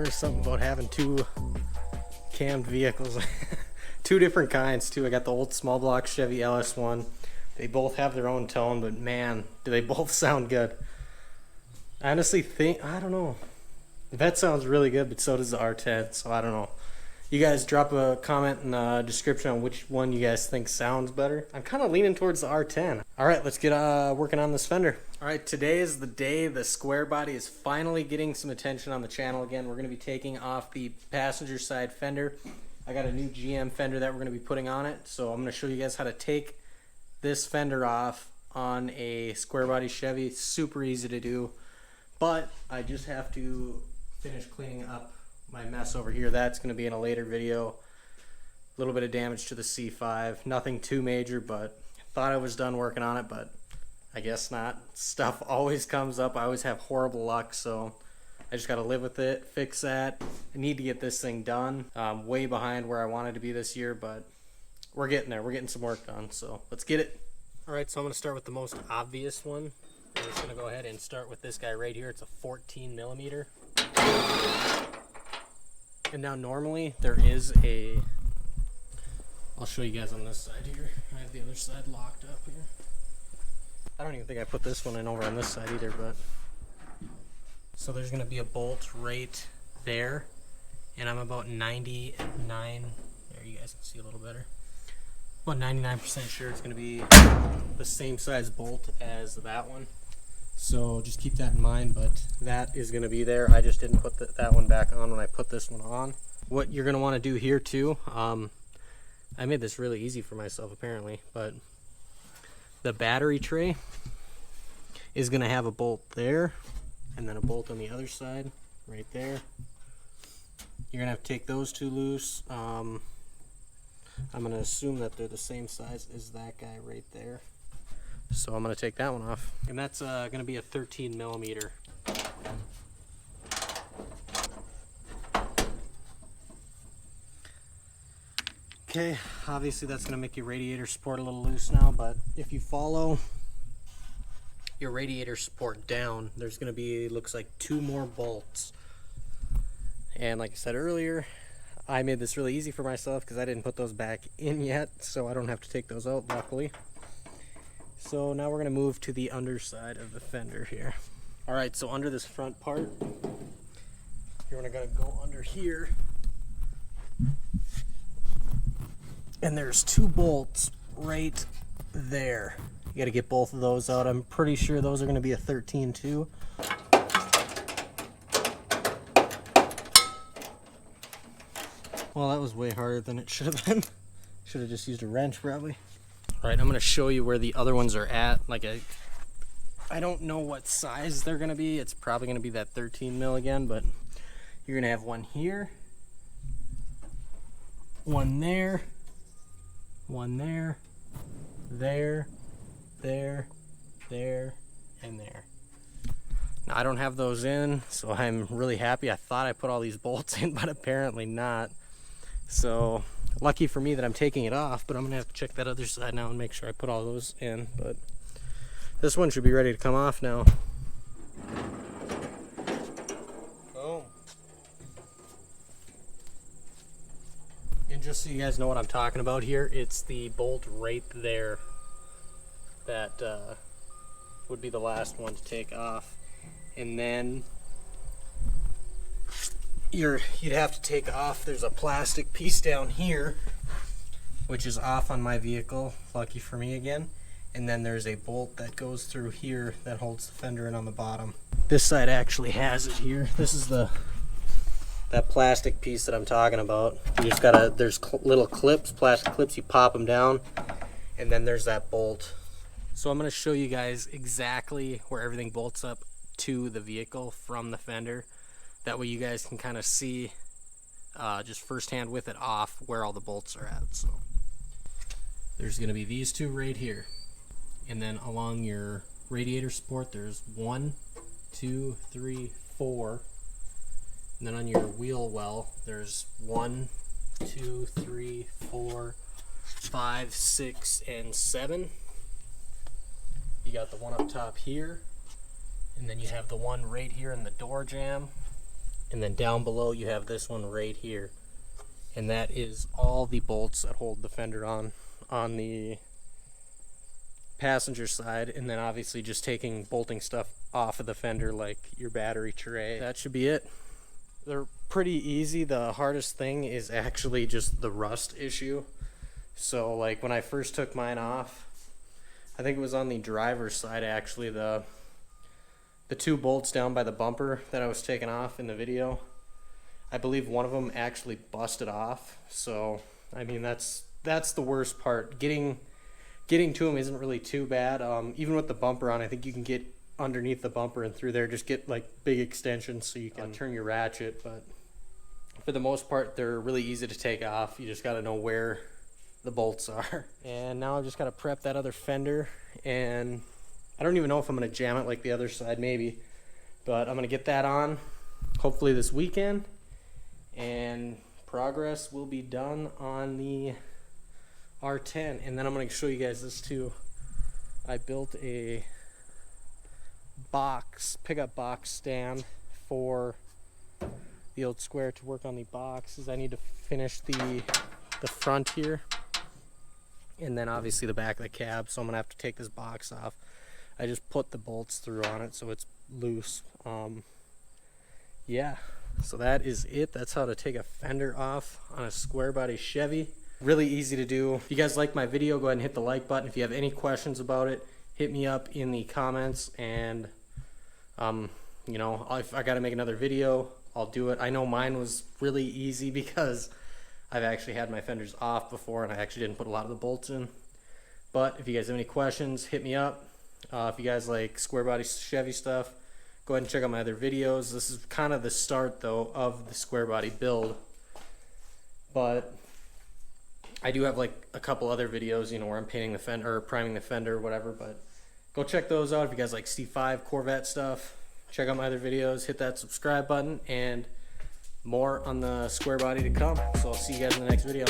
there's something about having two cammed vehicles. Two different kinds too. I got the old small block Chevy LS1. They both have their own tone, but man, do they both sound good. I honestly think, I don't know. The Vet sounds really good, but so does the R10, so I don't know. You guys drop a comment in the description on which one you guys think sounds better. I'm kind of leaning towards the R10. All right, let's get working on this Fender. All right, today is the day the Squarebody is finally getting some attention on the channel again. We're going to be taking off the passenger side fender. I got a new GM fender that we're going to be putting on it, so I'm going to show you guys how to take this fender off on a Squarebody Chevy. It's super easy to do, but I just have to finish cleaning up my mess over here. That's going to be in a later video. A little bit of damage to the C5, nothing too major, but thought I was done working on it, but I guess not. Stuff always comes up. I always have horrible luck, so I just got to live with it, fix that. I need to get this thing done. I'm way behind where I wanted to be this year, but we're getting there. We're getting some work done, so let's get it. All right, so I'm going to start with the most obvious one. I'm just going to go ahead and start with this guy right here. It's a 14 millimeter. And now normally there is a, I'll show you guys on this side here. I have the other side locked up here. I don't even think I put this one in over on this side either, but. So there's gonna be a bolt right there. And I'm about 99, there you guys can see a little better. About 99% sure it's gonna be the same size bolt as that one. So just keep that in mind, but that is going to be there. I just didn't put that one back on when I put this one on. What you're going to want to do here too, I made this really easy for myself apparently, but the battery tray is going to have a bolt there and then a bolt on the other side right there. You're going to have to take those two loose. I'm going to assume that they're the same size as that guy right there. So I'm going to take that one off. And that's going to be a 13 millimeter. Okay, obviously that's going to make your radiator support a little loose now, but if you follow your radiator support down, there's going to be, looks like 2 more bolts. And like I said earlier, I made this really easy for myself because I didn't put those back in yet, so I don't have to take those out, luckily. So now we're going to move to the underside of the fender here. Alright, so under this front part, you're going to go under here. And there's 2 bolts right there. You got to get both of those out. I'm pretty sure those are going to be a 13 too. Well, that was way harder than it should have been. Should have just used a wrench probably. All right, I'm going to show you where the other ones are at. Like I don't know what size they're going to be. It's probably going to be that 13 mil again, but you're going to have one here, one there, one there, there, and there. Now, I don't have those in, so I'm really happy. I thought I put all these bolts in, but apparently not. So lucky for me that I'm taking it off, but I'm gonna have to check that other side now and make sure I put all those in. But this one should be ready to come off now. Boom. And just so you guys know what I'm talking about here, it's the bolt right there that would be the last one to take off. And then you'd have to take off, there's a plastic piece down here which is off on my vehicle, lucky for me again, and then there's a bolt that goes through here that holds the fender in on the bottom. This side actually has it here. This is that plastic piece that I'm talking about. You just gotta, there's little clips, plastic clips, you pop them down, and then there's that bolt. So I'm gonna show you guys exactly where everything bolts up to the vehicle from the fender. That way you guys can kind of see just firsthand with it off where all the bolts are at. So there's going to be these 2 right here, and then along your radiator support there's 1, 2, 3, 4, and then on your wheel well there's 1, 2, 3, 4, 5, 6, and 7. You got the one up top here, and then you have the one right here in the door jamb. And then down below you have this one right here. And that is all the bolts that hold the fender on the passenger side. And then obviously just bolting stuff off of the fender, like your battery tray. That should be it. They're pretty easy. The hardest thing is actually just the rust issue. So like when I first took mine off, I think it was on the driver's side actually, the two bolts down by the bumper that I was taking off in the video, I believe one of them actually busted off. So I mean that's the worst part. Getting to them isn't really too bad. Even with the bumper on, I think you can get underneath the bumper and through there, just get like big extensions so you can turn your ratchet. But for the most part, they're really easy to take off. You just got to know where the bolts are. And now I've just got to prep that other fender, and I don't even know if I'm going to jam it like the other side, maybe, but I'm going to get that on hopefully this weekend, and progress will be done on the R10. And then I'm going to show you guys this too. I built a pickup box stand for the old Square to work on the boxes. I need to finish the front here, and then obviously the back of the cab, so I'm gonna have to take this box off. I just put the bolts through on it so it's loose. Yeah, so that is it. That's how to take a fender off on a square body Chevy. Really easy to do. If you guys like my video, go ahead and hit the like button. If you have any questions about it, hit me up in the comments, and you know, if I gotta make another video, I'll do it. I know mine was really easy because I've actually had my fenders off before and I actually didn't put a lot of the bolts in. But if you guys have any questions, hit me up. If you guys like square body Chevy stuff, go ahead and check out my other videos. This is kind of the start though of the square body build, but I do have like a couple other videos, you know, where I'm painting the fender or priming the fender or whatever. But go check those out. If you guys like C5 Corvette stuff, check out my other videos, hit that subscribe button, and more on the square body to come. So I'll see you guys in the next video.